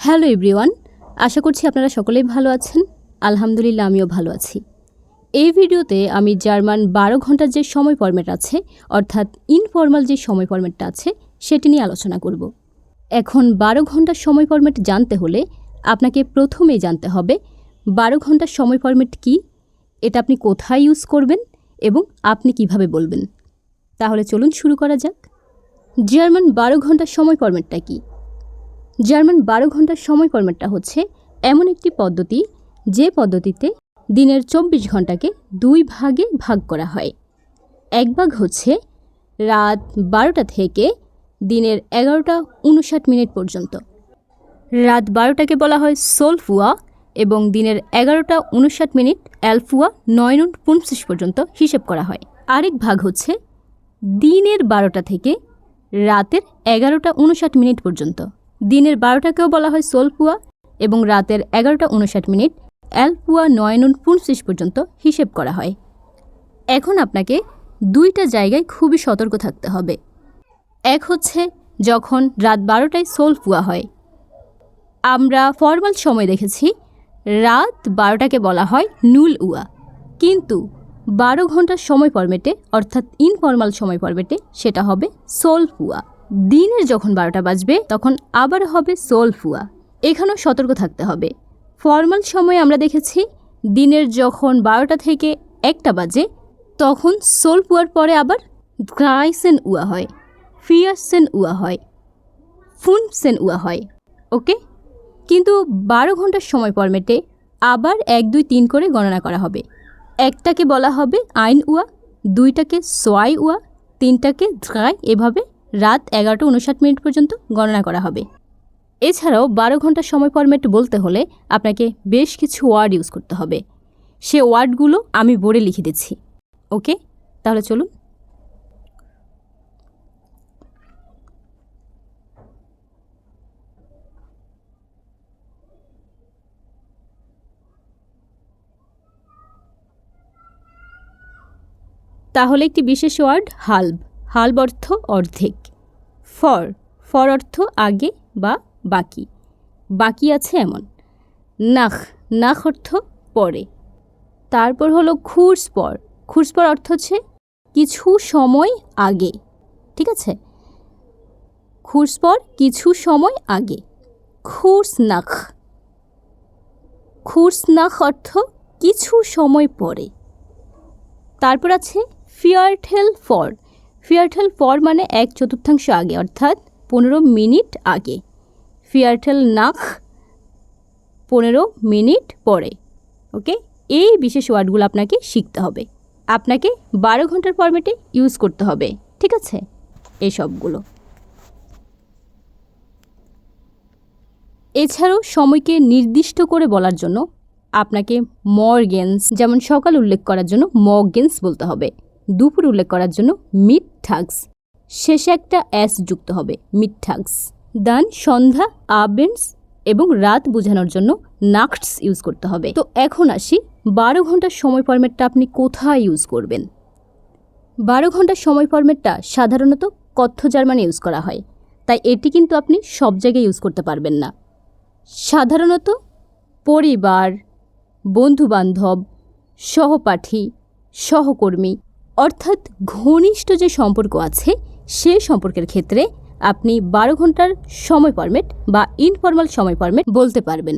Hello everyone, আশা করছি আপনারা সকলেই ভালো আছেন। আলহামদুলিল্লাহ আমিও ভালো আছি। এই ভিডিওতে আমি জার্মান 12 ঘন্টার যে সময় ফরম্যাট আছে, অর্থাৎ ইনফর্মাল যে সময় ফরম্যাটটা আছে সেটি নিয়ে আলোচনা করব। এখন 12 ঘন্টার সময় ফরম্যাট জানতে হলে আপনাকে প্রথমেই জানতে হবে 12 ঘন্টার সময় ফরম্যাট কী, এটা আপনি কোথায় ইউজ করবেন এবং আপনি কিভাবে বলবেন। তাহলে চলুন শুরু করা যাক। জার্মান 12 ঘন্টার সময় ফরম্যাটটা কী? জার্মান 12 ঘন্টার সময় ফরম্যাটটা হচ্ছে এমন একটি পদ্ধতি যে পদ্ধতিতে দিনের 24 ঘন্টাকে 2 ভাগে ভাগ করা হয়। এক ভাগ হচ্ছে রাত 12টা থেকে দিনের 11:59 পর্যন্ত। রাত 12টাকে বলা হয় সোলফুয়া এবং দিনের 11:59 অ্যালফুয়া 9:49 পর্যন্ত হিসেব করা হয়। আরেক ভাগ হচ্ছে দিনের 12টা থেকে রাতের 11:59 পর্যন্ত। দিনের 12টাকেও বলা হয় সোলফুয়া এবং রাতের 11:59 অ্যালফুয়া 9:49 পর্যন্ত হিসেব করা হয়। এখন আপনাকে দুইটা জায়গায় খুবই সতর্ক থাকতে হবে। এক হচ্ছে যখন রাত 12টায় সোলফুয়া হয়, আমরা ফরমাল সময় দেখেছি রাত 12টাকে বলা হয় নুল উয়া, কিন্তু 12 ঘন্টার সময় ফরম্যাটে অর্থাৎ ইনফর্মাল সময় ফরম্যাটে সেটা হবে সোলফুয়া। দিনের যখন 12টা বাজবে তখন আবার হবে সোলফুয়া। এখানেও সতর্ক থাকতে হবে। ফরমাল সময়ে আমরা দেখেছি দিনের যখন 12টা থেকে 1টা বাজে তখন সোলফুয়ার পরে আবার গ্রাইসেন উয়া হয়, ফিয়ারসেন উয়া হয়, ফুনসেন উয়া হয়। ওকে, কিন্তু 12 ঘন্টার সময় ফরম্যাটে আবার 1, 2, 3 করে গণনা করা হবে। একটাকে বলা হবে আইন উয়া, দুইটাকে সোয়াই উয়া, তিনটাকে দ্রাই, এভাবে রাত 11:59 পর্যন্ত গণনা করা হবে। এছাড়াও 12 ঘন্টার সময় ফরম্যাট বলতে হলে আপনাকে বেশ কিছু ওয়ার্ড ইউজ করতে হবে। সে ওয়ার্ডগুলো আমি বোর্ডে লিখে দিচ্ছি। ওকে, তাহলে চলুন। তাহলে একটি বিশেষ ওয়ার্ড হালব। হালব অর্থ অর্ধেক। ফর, ফর অর্থ আগে বা বাকি, বাকি আছে এমন। নাখ, নাখ অর্থ পরে। তারপর হলো খুরস্পর। খুরস্পর অর্থ হচ্ছে কিছু সময় আগে। ঠিক আছে, খুরস্পর কিছু সময় আগে। খুরসনাখ, খুরসনাখ অর্থ কিছু সময় পরে। তারপর আছে ফিয়ারটেল ফর। ফিয়ারটেল ফর মানে 1/4 আগে, অর্থাৎ 15 মিনিট আগে। ফিয়ারটেল নাখ 15 মিনিট পরে। ওকে, এই বিশেষ ওয়ার্ডগুলো আপনাকে শিখতে হবে। আপনাকে 12 ঘন্টার ফরম্যাটে ইউজ করতে হবে। ঠিক আছে, এই সবগুলো। এছাড়াও সময়কে নির্দিষ্ট করে বলার জন্য আপনাকে মর্গেন্স, যেমন সকাল উল্লেখ করার জন্য মর্গেন্স বলতে হবে। দুপুর উল্লেখ করার জন্য মিডটাগস, শেষে একটা এস যুক্ত হবে, মিডটাগস। দান সন্ধ্যা আবেন্স এবং রাত বোঝানোর জন্য নাক্টস ইউজ করতে হবে। তো এখন আসি 12 ঘন্টার সময় ফরম্যাটটা আপনি কোথায় ইউজ করবেন। 12 ঘন্টার সময় ফরম্যাটটা সাধারণত কথ্য জার্মানে ইউজ করা হয়, তাই এটি কিন্তু আপনি সব জায়গায় ইউজ করতে পারবেন না। সাধারণত পরিবার, বন্ধুবান্ধব, সহপাঠী, সহকর্মী, অর্থাৎ ঘনিষ্ঠ যে সম্পর্ক আছে সে সম্পর্কের ক্ষেত্রে আপনি 12 ঘন্টার সময় ফরম্যাট বা ইনফর্মাল সময় ফরম্যাট বলতে পারবেন।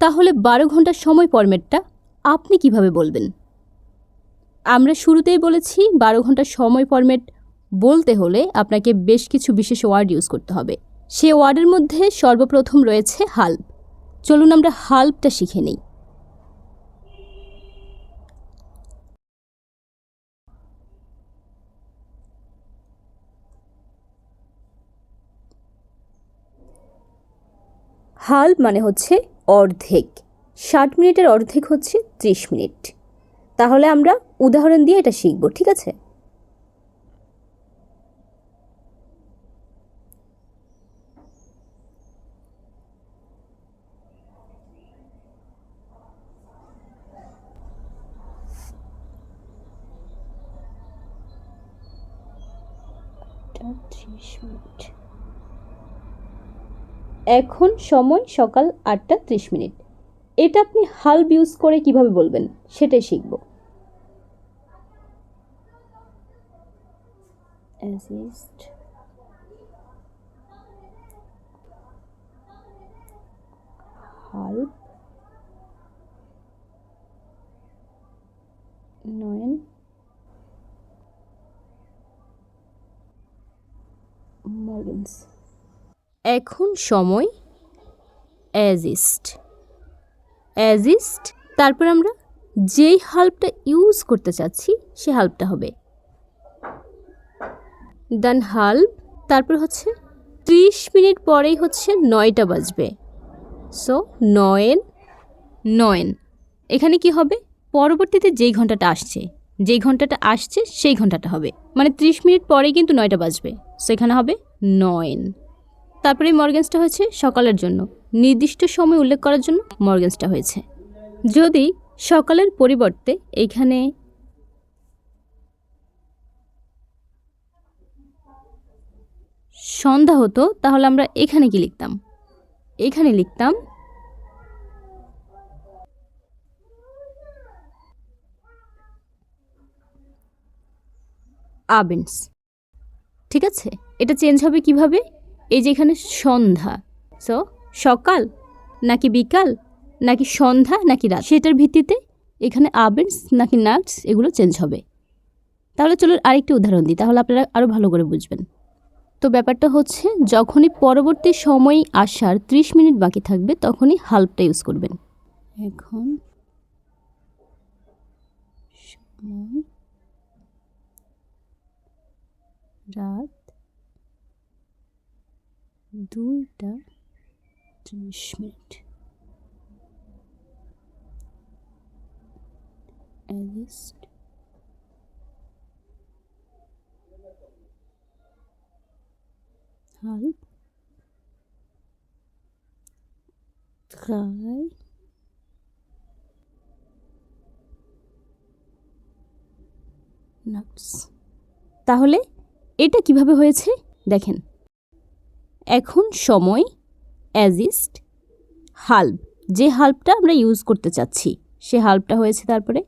তাহলে 12 ঘন্টার সময় ফরম্যাটটা আপনি কিভাবে বলবেন? আমরা শুরুতেই বলেছি 12 ঘন্টার সময় ফরম্যাট বলতে হলে আপনাকে বেশ কিছু বিশেষ ওয়ার্ড ইউজ করতে হবে। সে ওয়ার্ডের মধ্যে সর্বপ্রথম রয়েছে হাল্প। চলুন আমরা হাল্পটা শিখে নিই। হাল্প মানে হচ্ছে অর্ধেক। 60 মিনিটের অর্ধেক হচ্ছে 30 মিনিট। তাহলে আমরা উদাহরণ দিয়ে এটা শিখব। ঠিক আছে, এখন সময় সকাল 8:30। এটা আপনি হাল্ব ইউজ করে কিভাবে বলবেন সেটাই শিখব। as ist halb 9 morgens। এখন সময় as ist তারপর আমরা যেই হাল্বটা ইউজ করতে চাচ্ছি সে হাল্বটা হবে ডান হাল্ব। তারপর হচ্ছে 30 মিনিট পরেই হচ্ছে 9টা বাজবে। সো 9 এখানে কি হবে, পরবর্তীতে যেই ঘন্টাটা আসছে সেই ঘন্টাটা হবে, মানে 30 মিনিট পরেই কিন্তু 9টা বাজবে। সো এখানে হবে 9। তারপরে মর্গেন্সটা হয়েছে সকালের জন্য, নির্দিষ্ট সময় উল্লেখ করার জন্য মর্গেন্সটা হয়েছে। যদি সকালের পরিবর্তে এইখানে সন্ধ্যা হতো তাহলে আমরা এখানে কি লিখতাম, এখানে লিখতাম আবেন্স। ঠিক আছে, এটা চেঞ্জ হবে কিভাবে, এই যে এখানে সন্ধ্যা, সো সকাল নাকি বিকাল নাকি সন্ধ্যা নাকি রাত, সেটার ভিত্তিতে এখানে আবেন্স নাকি নাটস এগুলো চেঞ্জ হবে। তাহলে চলো আরেকটি উদাহরণ দিই, তাহলে আপনারা আরও ভালো করে বুঝবেন। তো ব্যাপারটা হচ্ছে যখনই পরবর্তী সময় আসার 30 মিনিট বাকি থাকবে তখনই হাল্বটা ইউজ করবেন। এখন সময় রাত 2:30। halb 3 nachts। তাহলে এটা কিভাবে হয়েছে দেখেন, এখন সময় as ist halb, যে হাল্বটা আমরা ইউজ করতে চাচ্ছি সে হাল্বটা হয়েছে, তারপরে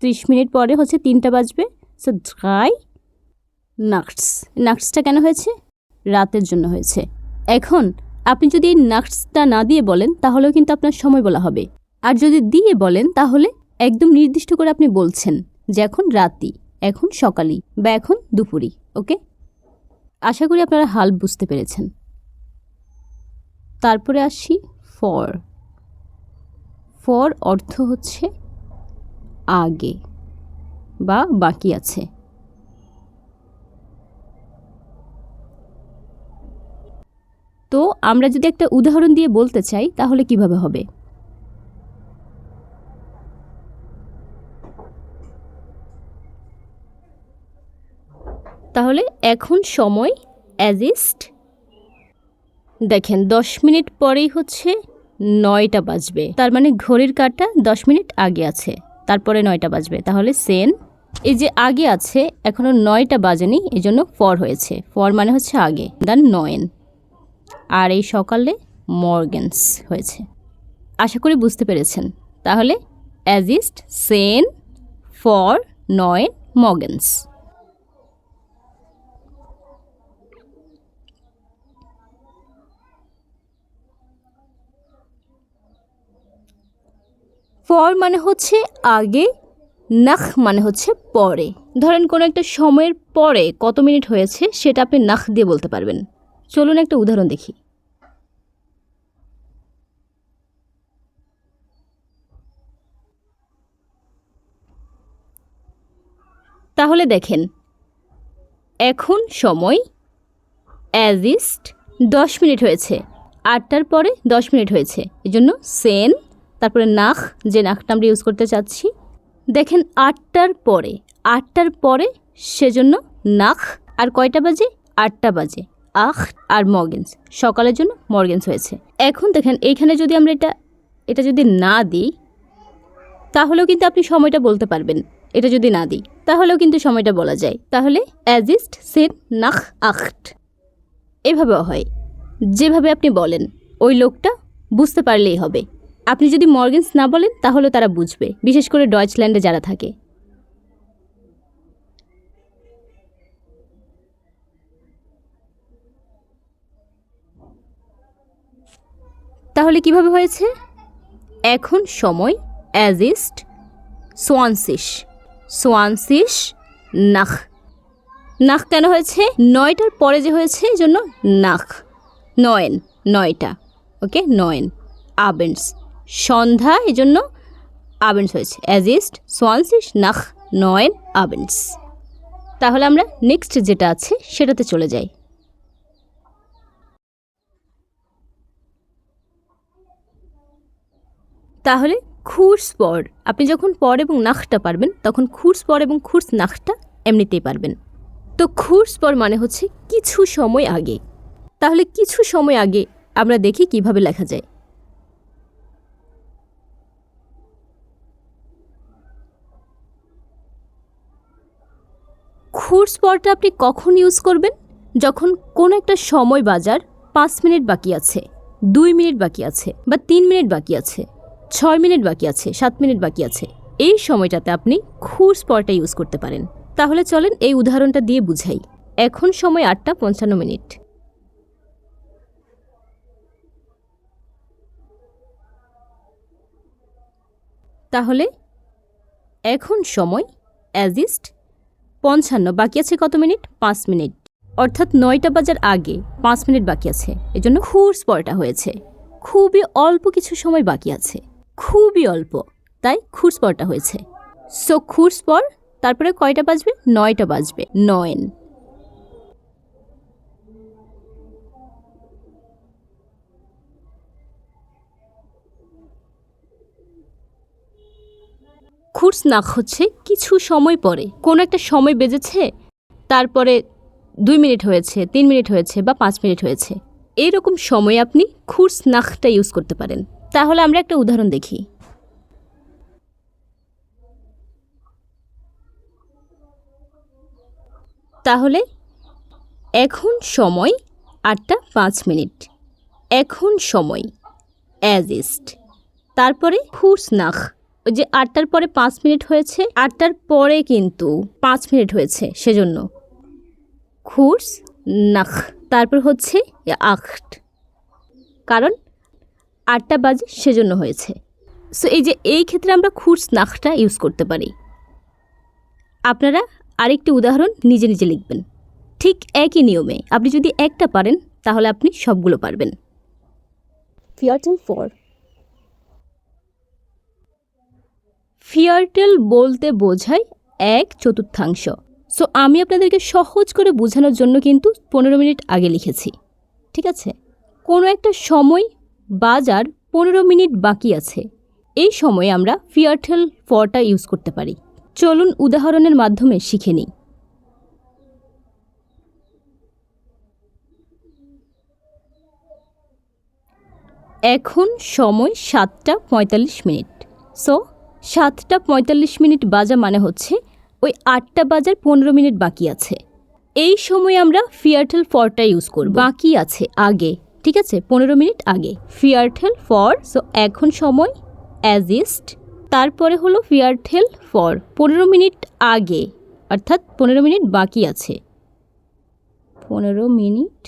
30 মিনিট পরে হচ্ছে 3টা বাজবে। সো 3 নাটসটা কেন হয়েছে, রাতের জন্য হয়েছে। এখন আপনি যদি এই নাটসটা না দিয়ে বলেন তাহলেও কিন্তু আপনার সময় বলা হবে, আর যদি দিয়ে বলেন তাহলে একদম নির্দিষ্ট করে আপনি বলছেন যে এখন রাতি, এখন সকালই বা এখন দুপুরি। ওকে, আশা করি আপনারা হাল্ব বুঝতে পেরেছেন। তারপরে আসি ফর অর্থ হচ্ছে আগে বা বাকি আছে। তো আমরা যদি একটা উদাহরণ দিয়ে বলতে চাই তাহলে কিভাবে হবে, তাহলে এখন সময় as ist, দেখেন 10 মিনিট পরেই হচ্ছে 9টা বাজবে, তার মানে ঘড়ির কাঁটা 10 মিনিট আগে আছে, তারপরে 9টা বাজবে। তাহলে সেন, এই যে আগে আছে এখনও 9টা বাজেনি, এই জন্য ফর হয়েছে। ফর মানে হচ্ছে আগে, দেন 9, আর এই সকালে মর্গেন্স হয়েছে। আশা করি বুঝতে পেরেছেন। তাহলে as ist, সেন, ফর, 9, মর্গেন্স। ফর মানে হচ্ছে আগে, নাখ মানে হচ্ছে পরে। ধরেন কোনো একটা সময়ের পরে কত মিনিট হয়েছে সেটা আপনি নাখ দিয়ে বলতে পারবেন। চলুন একটা উদাহরণ দেখি। তাহলে দেখেন এখন সময় as ist 10 মিনিট হয়েছে, 8টার পরে 10 মিনিট হয়েছে, এই জন্য সেন, তারপরে নাখ, যে নাখটা আমরা ইউজ করতে চাচ্ছি। দেখেন 8টার পরে সেজন্য নাখ, আর কয়টা বাজে, 8টা বাজে, আখ আর মর্গেন্স, সকালের জন্য মর্গেন্স হয়েছে। এখন দেখেন এইখানে যদি আমরা এটা যদি না দিই তাহলেও কিন্তু আপনি সময়টা বলতে পারবেন, এটা যদি না দিই তাহলেও কিন্তু সময়টা বলা যায়। তাহলে as ist, সেন, নাখ, আcht এভাবেও হয়। যেভাবে আপনি বলেন ওই লোকটা বুঝতে পারলেই হবে। আপনি যদি মর্গেনস না বলেন তাহলে তারা বুঝবে, বিশেষ করে ডয়েচল্যান্ডে যারা থাকে। তাহলে কিভাবে হয়েছে? এখন সময় অ্যাজ ইস্ট 20 20 নাখ। নাখ কেন হয়েছে? 9টার পরে যে হয়েছে এই জন্য নাখ। 9টা, ওকে, 9 আবেন্ডস, সন্ধ্যা, এই জন্য আবেন্ডস হয়েছে। অ্যাজ ইস্ট 20 নাখ 9 আবেন্ডস। তাহলে আমরা নেক্সট যেটা আছে সেটাতে চলে যাই। তাহলে খুরস পর, আপনি যখন পর এবং নাখটা পারবেন তখন খুরস পর এবং খুরস নাখটা এমনিতেই পারবেন। তো খুরস পর মানে হচ্ছে কিছু সময় আগে। তাহলে কিছু সময় আগে আমরা দেখি কিভাবে লেখা যায়। খুরস পরটা আপনি কখন ইউজ করবেন? যখন কোনো একটা সময় বাজার 5 মিনিট বাকি আছে, 2 মিনিট বাকি আছে, বা 3 মিনিট বাকি আছে, 6 মিনিট বাকি আছে, 7 মিনিট বাকি আছে, এই সময়টাতে আপনি খুরস পরটা ইউজ করতে পারেন। তাহলে চলেন এই উদাহরণটা দিয়ে বুঝাই। এখন সময় 8টা 55 মিনিট। তাহলে এখন সময় অ্যাজ ইস্ট 55, বাকি আছে কত মিনিট? 5 মিনিট, অর্থাৎ 9টা বাজার আগে 5 মিনিট বাকি আছে, এজন্য খুরস পরটা হয়েছে। খুবই অল্প কিছু সময় বাকি আছে, খুবই অল্প, তাই খুরস পরটা হয়েছে। সো খুরস পর, তারপরে কয়টা বাজবে? 9টা বাজবে, 9। খুরস নাখ হচ্ছে কিছু সময় পরে, কোনো একটা সময় বেজেছে, তারপরে 2 মিনিট হয়েছে, 3 মিনিট হয়েছে, বা 5 মিনিট হয়েছে, এইরকম সময়ে আপনি খুরস নাখটা ইউজ করতে পারেন। তাহলে আমরা একটা উদাহরণ দেখি। তাহলে এখন সময় 8টা 5 মিনিট। এখন সময় অ্যাজ ইস্ট, তারপরে খুরস নাখ, ওই যে 8টার পরে 5 মিনিট হয়েছে, 8টার পরে কিন্তু 5 মিনিট হয়েছে, সেজন্য খুরস নাখ। তারপর হচ্ছে আখট, কারণ 8টা বাজে সেজন্য হয়েছে। সো এই যে এই ক্ষেত্রে আমরা খুরস নাখটা ইউজ করতে পারি। আপনারা আরেকটি উদাহরণ নিজে নিজে লিখবেন, ঠিক একই নিয়মে। আপনি যদি একটা পারেন তাহলে আপনি সবগুলো পারবেন। ফিয়ারটেল ফর, ফিয়ারটেল বলতে বোঝায় 1/4। সো আমি আপনাদেরকে সহজ করে বোঝানোর জন্য কিন্তু 15 মিনিট আগে লিখেছি, ঠিক আছে? কোনো একটা সময় বাজার 15 মিনিট বাকি আছে, এই সময়ে আমরা ফিয়ারটেল ফরটা ইউজ করতে পারি। চলুন উদাহরণের মাধ্যমে শিখে নিই। এখন সময় 7টা 45 মিনিট। সো 7টা 45 মিনিট বাজা মানে হচ্ছে ওই 8টা বাজার 15 মিনিট বাকি আছে, এই সময় আমরা ফিয়ারটেল ফরটা ইউজ করব। বাকি আছে আগে, ঠিক আছে, 15 মিনিট আগে, ফিয়ারটেল ফর। সো এখন সময় অ্যাজ ইস্ট, তারপরে হলো ফিয়ারটেল ফর 15 মিনিট আগে, অর্থাৎ 15 মিনিট বাকি আছে, 15 মিনিট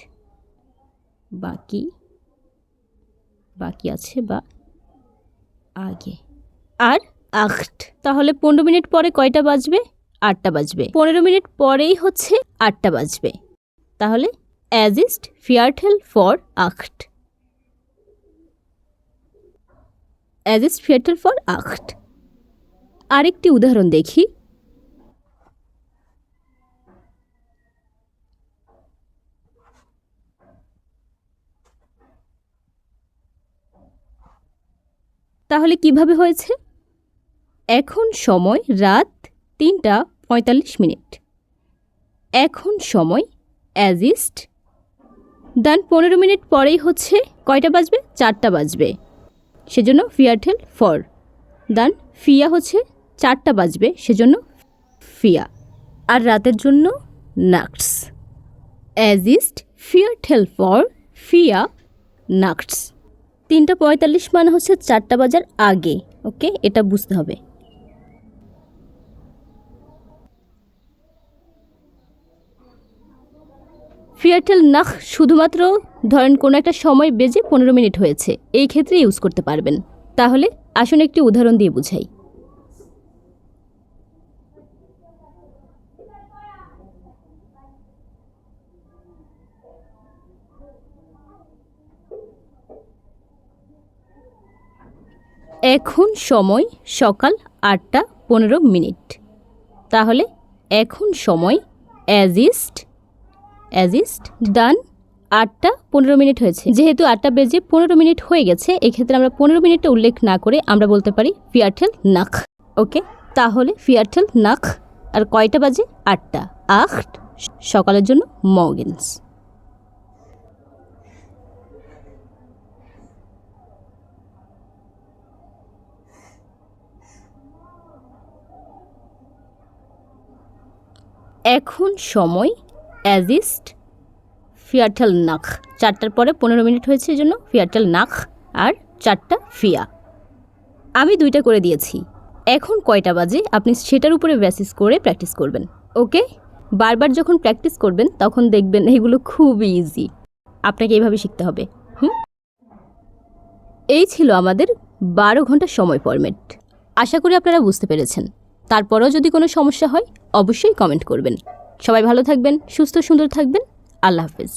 বাকি আছে বা আগে, আর আখট। তাহলে 15 মিনিট পরে কয়টা বাজবে? 8টা বাজবে। 15 মিনিট পরেই হচ্ছে 8টা বাজবে। তাহলে অ্যাজ ইস্ট ফিয়ারটেল ফর আখট, অ্যাজ ইস্ট ফিয়ারটেল ফর আখট। আরেকটি উদাহরণ দেখি। তাহলে কিভাবে হয়েছে? এখন সময় রাত 3টা 45 মিনিট। এখন সময় অ্যাজ ইস্ট, দেন 15 মিনিট পরেই হচ্ছে কয়টা বাজবে? 4টা বাজবে, সেজন্য ফিয়ারটেল ফর। দেন ফিয়া হচ্ছে 4টা বাজবে, সেজন্য ফিয়া। আর রাতের জন্য নাক্টস। অ্যাজ ইস্ট ফিয়ারটেল ফর ফিয়া নাক্টস। 3:45 মানে হচ্ছে 4টা বাজার আগে। ওকে, এটা বুঝতে হবে। ফিয়ারটেল নাখ শুধুমাত্র ধরেন কোনো একটা সময় বেজে 15 মিনিট হয়েছে, এই ক্ষেত্রে ইউজ করতে পারবেন। তাহলে আসুন একটি উদাহরণ দিয়ে বুঝাই। এখন সময় সকাল 8:15। তাহলে এখন সময় অ্যাজ ইস্ট ডান 8:15 হয়েছে। যেহেতু 8টা বেজে 15 মিনিট হয়ে গেছে, এক্ষেত্রে আমরা 15 মিনিটটা উল্লেখ না করে আমরা বলতে পারি ফিয়ারটেল নাখ। ওকে, তাহলে ফিয়ারটেল নাখ। আর কয়টা বাজে? 8টা। আট সকালের জন্য মর্গেন্স। এখন সময় অ্যাজ ইস্ট ফিয়ারটেল নাখ। 4টার পরে 15 মিনিট হয়েছে, এই জন্য ফিয়ারটেল নাখ। আর 4টা ফিয়া। আমি 2টা করে দিয়েছি। এখন কয়টা বাজে আপনি সেটার উপরে বেসিস করে প্র্যাকটিস করবেন। ওকে, বারবার যখন প্র্যাকটিস করবেন তখন দেখবেন এগুলো খুব ইজি। আপনাকে এইভাবে শিখতে হবে। এই ছিল আমাদের 12 ঘন্টা সময় ফরম্যাট। আশা করি আপনারা বুঝতে পেরেছেন। তারপরেও যদি কোনো সমস্যা হয় অবশ্যই কমেন্ট করবেন। সবাই ভালো থাকবেন, সুস্থ সুন্দর থাকবেন। আল্লাহ হাফেজ।